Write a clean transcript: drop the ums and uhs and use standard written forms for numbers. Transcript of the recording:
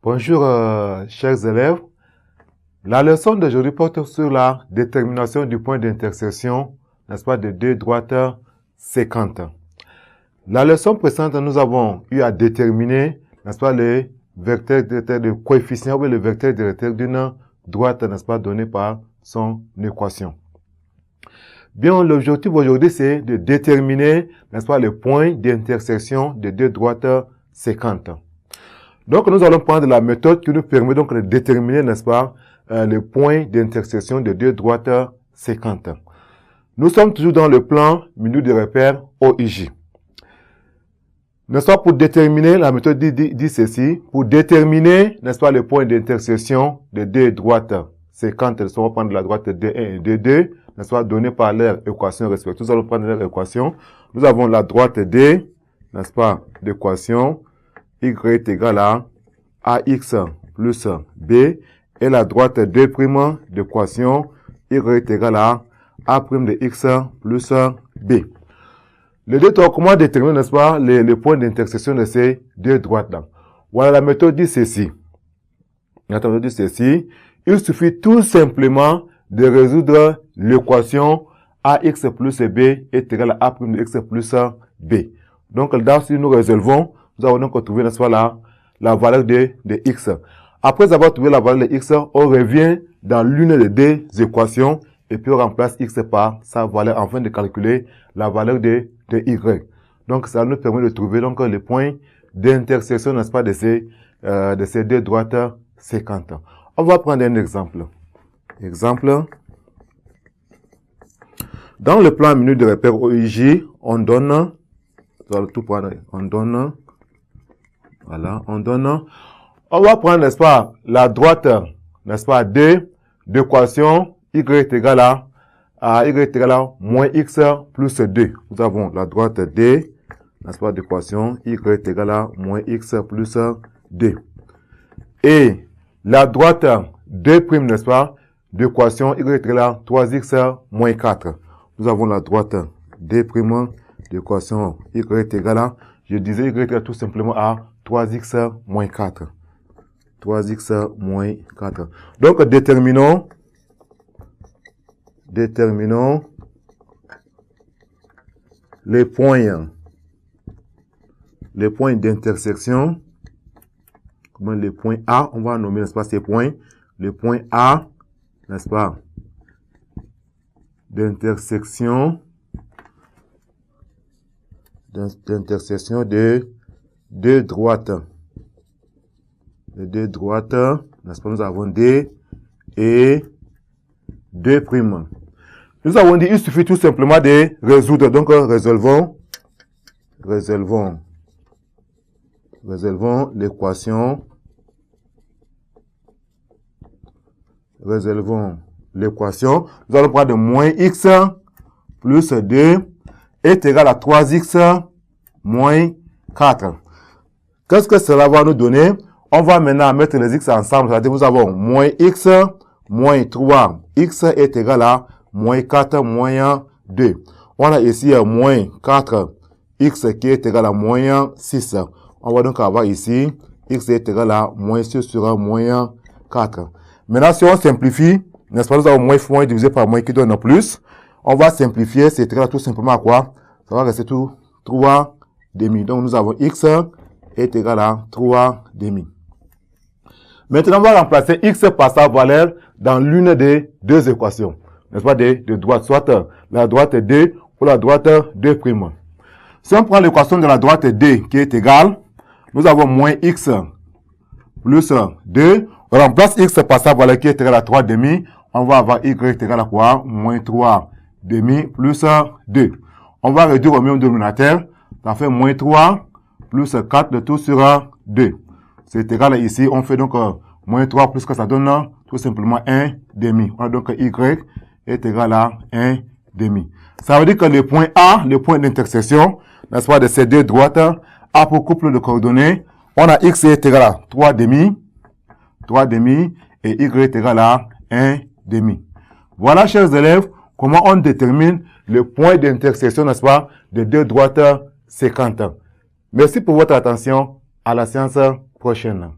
Bonjour chers élèves. La leçon d'aujourd'hui porte sur la détermination du point d'intersection, n'est-ce pas, de deux droites séquentes. La leçon précédente, nous avons eu à déterminer, n'est-ce pas, les vecteurs directeurs de coefficient ou le vecteur directeur d'une droite, n'est-ce pas, donné par son équation. Bien, l'objectif aujourd'hui, c'est de déterminer, n'est-ce pas, le point d'intersection de deux droites séquentes. Donc, nous allons prendre la méthode qui nous permet donc de déterminer, n'est-ce pas, le point d'intersection de deux droites séquentes. Nous sommes toujours dans le plan milieu de repère OIJ. N'est-ce pas, pour déterminer, la méthode dit ceci, pour déterminer, n'est-ce pas, le point d'intersection de deux droites séquentes, on va prendre la droite D1 et D2, n'est-ce pas, données par leur équation respective. Nous allons prendre leur équation. Nous avons la droite D, n'est-ce pas, d'équation y est égal à ax plus b, et la droite D' d'équation y est égal à a' de x plus b. Le deux, comment déterminer, n'est-ce pas, les points d'intersection de ces deux droites-là? Voilà, la méthode dit ceci. La méthode dit ceci. Il suffit tout simplement de résoudre l'équation ax plus b est égal à a' de x plus b. Donc, là, si nous résolvons, nous allons donc trouver, n'est-ce pas, la valeur de x. Après avoir trouvé la valeur de x, on revient dans l'une des deux équations et puis on remplace x par sa valeur afin de calculer la valeur de y. Donc, ça nous permet de trouver donc le point d'intersection, n'est-ce pas, de ces deux droites séquentes. On va prendre un exemple. Exemple. Dans le plan milieu de repère OIJ, on donne, voilà, on va prendre, n'est-ce pas, la droite, n'est-ce pas, D d'équation y est égal à y est égal à moins x plus 2. Nous avons la droite D, n'est-ce pas, d'équation y est égal à moins x plus 2. Et la droite D', n'est-ce pas, d'équation y est égal à 3x moins 4. Nous avons la droite D' d'équation y est égal à, je disais, y est égal tout simplement à 3x moins 4. 3x moins 4. Donc, déterminons les points d'intersection. Comment les points A, on va nommer, n'est-ce pas, ces points. Les points A, n'est-ce pas, d'intersection de deux droites. Les deux droites, n'est-ce pas, nous avons D et D'. Nous avons dit, il suffit tout simplement de résoudre. Donc, résolvons l'équation. Nous allons prendre moins x plus 2 est égal à 3x moins 4. Qu'est-ce que cela va nous donner? On va maintenant mettre les x ensemble. C'est-à-dire nous avons moins x moins 3. X est égal à moins 4 moins 2. On a ici moins 4. X qui est égal à moins 6. On va donc avoir ici x est égal à moins 6 sur moins 4. Maintenant, si on simplifie, n'est-ce pas, nous avons moins divisé par moins qui donne plus. On va simplifier, c'est égal à tout simplement à quoi? Ça va rester tout 3 demi. Donc, nous avons x est égal à 3 demi. Maintenant, on va remplacer x par sa valeur dans l'une des deux équations, n'est-ce pas, de droite, soit la droite D ou la droite D'. Si on prend l'équation de la droite D qui est égale, nous avons moins x plus 2, on remplace x par sa valeur qui est égale à 3 demi, on va avoir y est égal à quoi? Moins 3 demi plus 2. On va réduire au même dénominateur, ça fait moins 3 plus 4 de tout sur 2. C'est égal à ici, on fait donc moins 3 plus que ça donne tout simplement 1 demi. On a donc y est égal à 1 demi. Ça veut dire que le point A, le point d'intersection, n'est-ce pas, de ces deux droites, a pour couple de coordonnées, on a x est égal à 3 demi, et y est égal à 1 demi. Voilà, chers élèves, comment on détermine le point d'intersection, n'est-ce pas, de deux droites séquentes. Merci pour votre attention. À la séance prochaine.